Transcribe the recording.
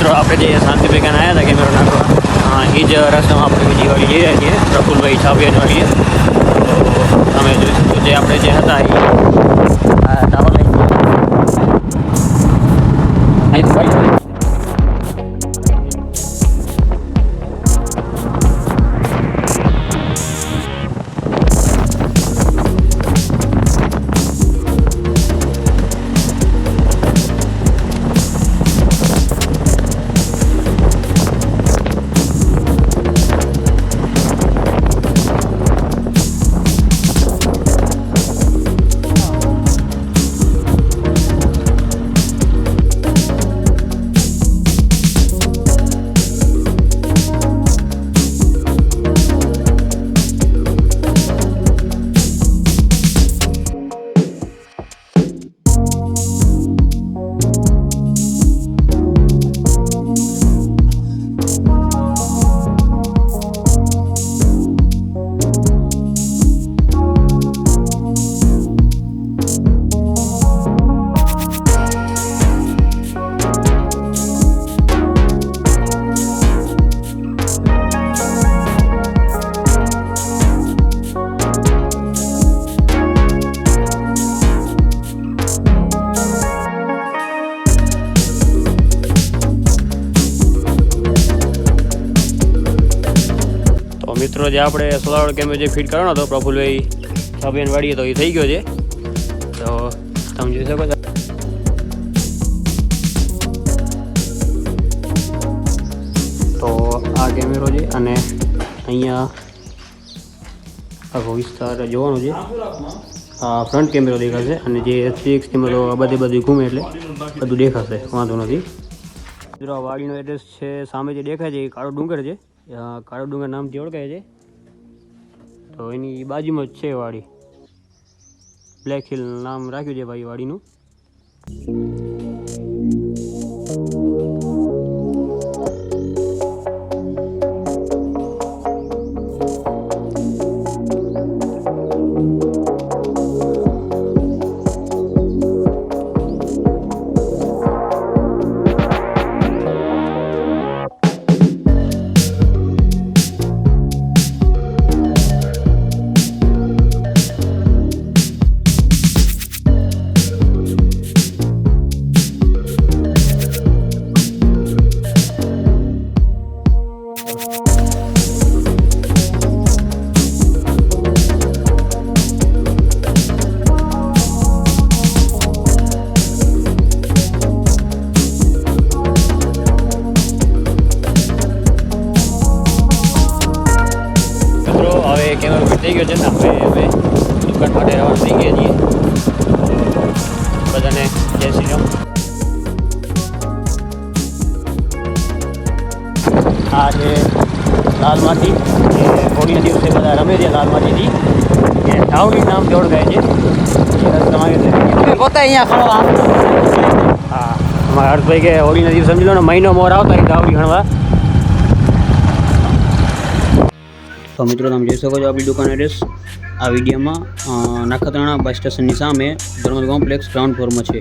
મિત્રો આપણે જે શાંતિ ભેગાને આવ્યા હતા કેમેરો નાખવા એ જ રસ્તામાં આપણે બીજી વાળી જઈ રહ્યા છીએ પ્રફુલભાઈ છાપિયાની વાળીએ. તો તમે જોઈશું જે આપણે જે હતા એ ટાવર લાઈન મિત્રો જે આપણે સોલાર કેમેરો જે ફિટ કરવાનો હતો પ્રફુલભાઈ છાપિયાની વાળીએ તો એ થઈ ગયો છે. તો તમે જોઈ શકો છો. તો આ કેમેરો છે અને અહીંયા આખો વિસ્તાર જોવાનો છે. આ ફ્રન્ટ કેમેરો દેખાશે અને જે 3x કેમેરો બધું ઘૂમે એટલે બધું દેખાશે, વાંધો નથી. મિત્રો આ વાડીનો એડ્રેસ છે સામે જે દેખાય છે એ કાળો ડુંગર છે. કાળો ડુંગર નામથી ઓળખાય છે. તો એની બાજુમાં જ છે વાડી. બ્લેક હિલ નામ રાખ્યું છે ભાઈ વાડીનું. કેમેરો ફિટ થઈ ગયો છે ને આપણે હવે દુકાન માટે રવાના થઈ ગયા છીએ. બધાને જય શ્રી રામ. આ છે લાલ માટી, જે હોળીના દિવસે બધા રમે છે લાલ માટીથી, એ ધાવડી નામથી ઓળખાય છે. એ રસ્તામાં પોતે અહીંયા ખણવા. હા, અમારા હર્ષભાઈ કે હોળીના દિવસે સમજી લો ને મહિનો મોર આવતા એ ધાવડી ખણવા. તો મિત્રો તમે જોઈ શકો છો આપણી દુકાન એડ્રેસ આ વિડીયોમાં. નખત્રાણા બસ સ્ટેશનની સામે ધર્મલ કોમ્પ્લેક્સ ગ્રાઉન્ડ ફ્લોરમાં છે.